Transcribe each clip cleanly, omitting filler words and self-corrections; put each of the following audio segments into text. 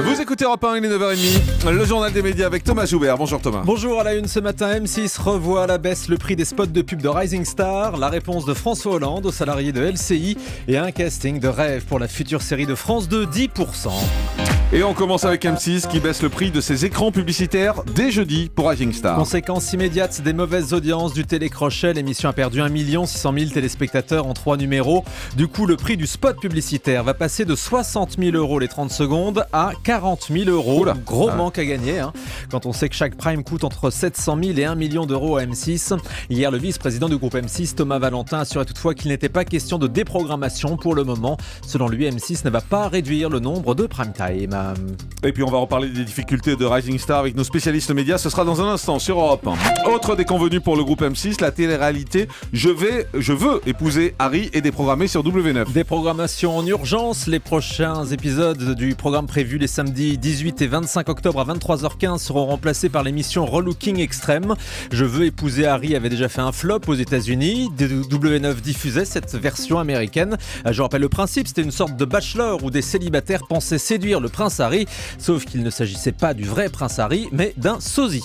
Vous écoutez Europe 1, il est 9h30, le journal des médias avec Thomas Joubert. Bonjour Thomas. Bonjour, à la une ce matin, M6 revoit à la baisse le prix des spots de pub de Rising Star, la réponse de François Hollande aux salariés de LCI et un casting de rêve pour la future série de France 2, 10%. Et on commence avec M6 qui baisse le prix de ses écrans publicitaires dès jeudi pour Rising Star. Conséquence immédiate des mauvaises audiences du télécrochet, l'émission a perdu 1 600 000 téléspectateurs en 3 numéros. Du coup, le prix du spot publicitaire va passer de 60 000 € les 30 secondes à 40 000 €. Oula. Gros manque à gagner, quand on sait que chaque prime coûte entre 700 000 et 1 million d'euros à M6. Hier, le vice-président du groupe M6, Thomas Valentin, assurait toutefois qu'il n'était pas question de déprogrammation pour le moment. Selon lui, M6 ne va pas réduire le nombre de prime time. Et puis on va reparler des difficultés de Rising Star avec nos spécialistes médias, ce sera dans un instant sur Europe 1. Autre déconvenue pour le groupe M6, la télé-réalité Je veux épouser Harry est déprogrammée sur W9. Déprogrammation en urgence, les prochains épisodes du programme prévu les samedis 18 et 25 octobre à 23h15 seront remplacés par l'émission Relooking Extrême. Je veux épouser Harry avait déjà fait un flop aux États-Unis. W9 diffusait cette version américaine. Je rappelle le principe, c'était une sorte de Bachelor où des célibataires pensaient séduire le prince Harry, sauf qu'il ne s'agissait pas du vrai prince Harry, mais d'un sosie.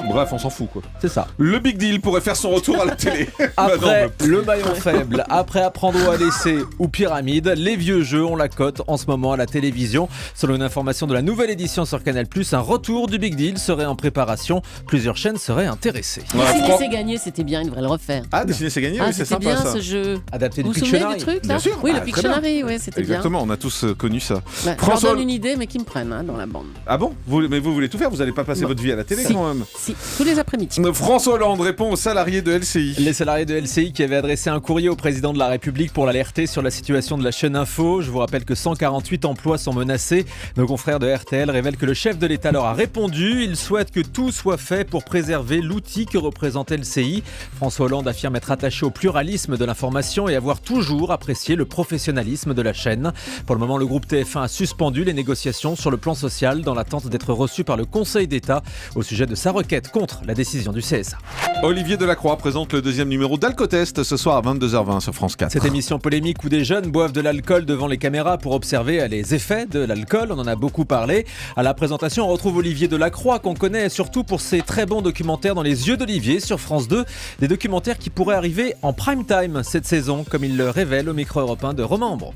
Bref, on s'en fout quoi. C'est ça. Le Big Deal pourrait faire son retour à la télé. Après le maillon faible, après apprendre ou à laisser ou pyramide, les vieux jeux ont la cote en ce moment à la télévision. Selon une information de la nouvelle édition sur Canal+, un retour du Big Deal serait en préparation. Plusieurs chaînes seraient intéressées. Dessiner c'est gagné, c'était bien, il devrait le refaire. Ah, Dessiner c'est gagné, oui, c'est sympa bien, ça. Ce jeu. Adapté du Vous vous souvenez Pictionary. du truc là? Bien sûr. Oui, Ah, le Pictionary, oui, c'était bien. Exactement, on a tous connu ça. Ouais, je leur François... donne une idée, mais qu'ils me prennent dans la bande. Ah bon? Mais vous voulez tout faire, vous n'allez pas passer votre vie à la télé Si. quand même. Si, tous les après-midi. François Hollande répond aux salariés de LCI. Les salariés de LCI qui avaient adressé un courrier au président de la République pour l'alerter sur la situation de la chaîne Info. Je vous rappelle que 148 emplois sont menacés. Nos confrères de RTL révèlent que le chef de l'État leur a répondu. Il souhaite que tout soit fait pour préserver l'outil que représente LCI. François Hollande affirme être attaché au pluralisme de l'information et avoir toujours apprécié le professionnalisme de la chaîne. Pour le moment, le groupe TF1 a suspendu les négociations sur le plan social dans l'attente d'être reçu par le Conseil d'État au sujet de sa requête contre la décision du CSA. Olivier Delacroix présente le deuxième numéro d'Alcotest ce soir à 22h20 sur France 4. Cette émission polémique où des jeunes boivent de l'alcool devant les caméras pour observer les effets de l'alcool, on en a beaucoup parlé. À la présentation, on retrouve Olivier Delacroix qu'on connaît surtout pour ses très bons documentaires dans les yeux d'Olivier sur France 2. Des documentaires qui pourraient arriver en prime time cette saison, comme il le révèle au micro européen de Romain Ambron.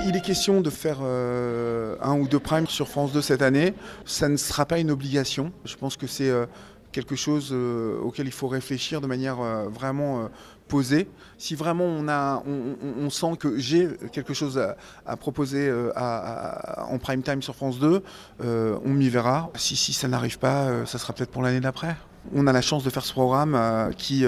Il est question de faire un ou deux primes sur France 2 cette année. Ça ne sera pas une obligation. Je pense que c'est quelque chose auquel il faut réfléchir de manière vraiment posée. Si vraiment on sent que j'ai quelque chose à proposer en prime time sur France 2, on m'y verra. Si ça n'arrive pas, ça sera peut-être pour l'année d'après. On a la chance de faire ce programme qui,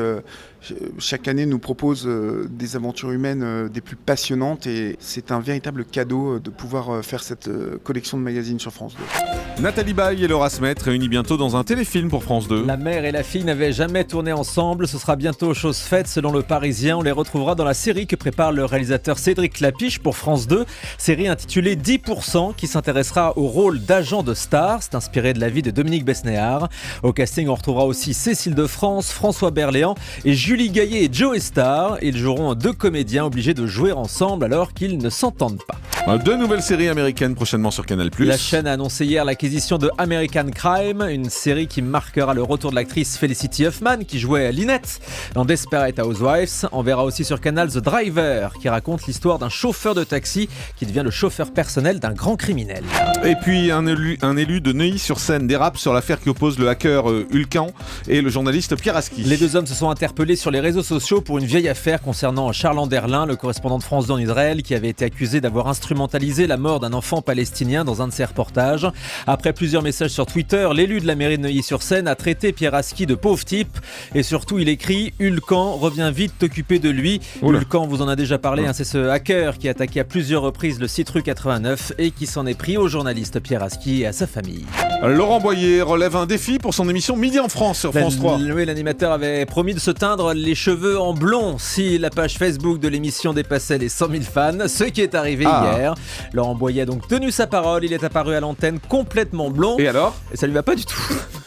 chaque année, nous propose des aventures humaines des plus passionnantes et c'est un véritable cadeau de pouvoir faire cette collection de magazines sur France 2. Nathalie Baye et Laura Smet réunis bientôt dans un téléfilm pour France 2. La mère et la fille n'avaient jamais tourné ensemble, ce sera bientôt chose faite selon le Parisien. On les retrouvera dans la série que prépare le réalisateur Cédric Clapiche pour France 2, série intitulée 10% qui s'intéressera au rôle d'agent de star. C'est inspiré de la vie de Dominique Besnéard. Au casting, on retrouvera aussi Cécile de France, François Berléand et Julie Gaillet et Joe Star. Ils joueront deux comédiens obligés de jouer ensemble alors qu'ils ne s'entendent pas. Deux nouvelles séries américaines prochainement sur Canal+. La chaîne a annoncé hier l'acquisition de American Crime, une série qui marquera le retour de l'actrice Felicity Huffman qui jouait Lynette dans Desperate Housewives. On verra aussi sur Canal The Driver qui raconte l'histoire d'un chauffeur de taxi qui devient le chauffeur personnel d'un grand criminel. Et puis un élu de Neuilly-sur-Seine dérape sur l'affaire qui oppose le hacker Hulkan et le journaliste Pierre Aski. Les deux hommes se sont interpellés sur les réseaux sociaux pour une vieille affaire concernant Charles Anderlin, le correspondant de France 2 en Israël, qui avait été accusé d'avoir instrumentalisé la mort d'un enfant palestinien dans un de ses reportages. Après plusieurs messages sur Twitter, l'élu de la mairie de Neuilly-sur-Seine a traité Pierre Aski de pauvre type et surtout il écrit « Hulkan, reviens vite t'occuper de lui ». Hulkan, vous en a déjà parlé, c'est ce hacker qui a attaqué à plusieurs reprises le site Rue 89 et qui s'en est pris au journaliste Pierre Aski et à sa famille. Laurent Boyer relève un défi pour son émission Midi en France sur France 3. Oui, l'animateur avait promis de se teindre les cheveux en blond si la page Facebook de l'émission dépassait les 100 000 fans, ce qui est arrivé hier. Laurent Boyer a donc tenu sa parole, il est apparu à l'antenne complètement blond. Et alors ? Et ça lui va pas du tout.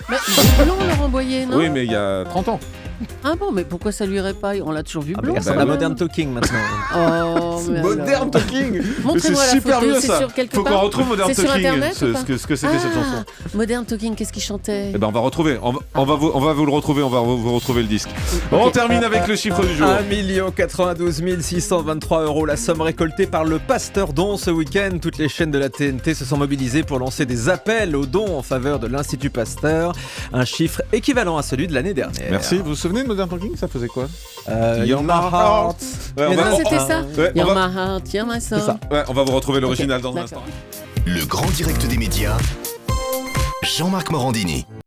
Mais il est blond, Laurent Boyer, non? Oui, mais il y a 30 ans. Ah bon, mais pourquoi ça lui irait pas? On l'a toujours vu Ah, blond. mais quand la même. Modern Talking maintenant. Oh, mais alors. Modern Talking. Mais c'est Montrez-moi la super photo, mieux c'est ça. sur quelque Faut qu'on part retrouve Modern C'est sur Talking. Internet ou pas Ce que c'était cette chanson. Modern Talking, qu'est-ce qu'il chantait? Eh ben on va retrouver. On va vous le retrouver. On va vous retrouver le disque. On termine avec le chiffre du jour. 1 92 623 €, la somme récoltée par le Pasteur Don ce week-end. Toutes les chaînes de la TNT se sont mobilisées pour lancer des appels aux dons en faveur de l'Institut Pasteur. Un chiffre équivalent à celui de l'année dernière. Merci. Vous vous souvenez de Modern Talking? Ça faisait quoi? You're my heart. Ouais, on Mais va- Ah, non, c'était ça? Ouais, on You're va- my heart, you're my soul. C'est ça. Ouais, on va vous retrouver l'original dans un d'accord. instant. Le grand direct des médias, Jean-Marc Morandini.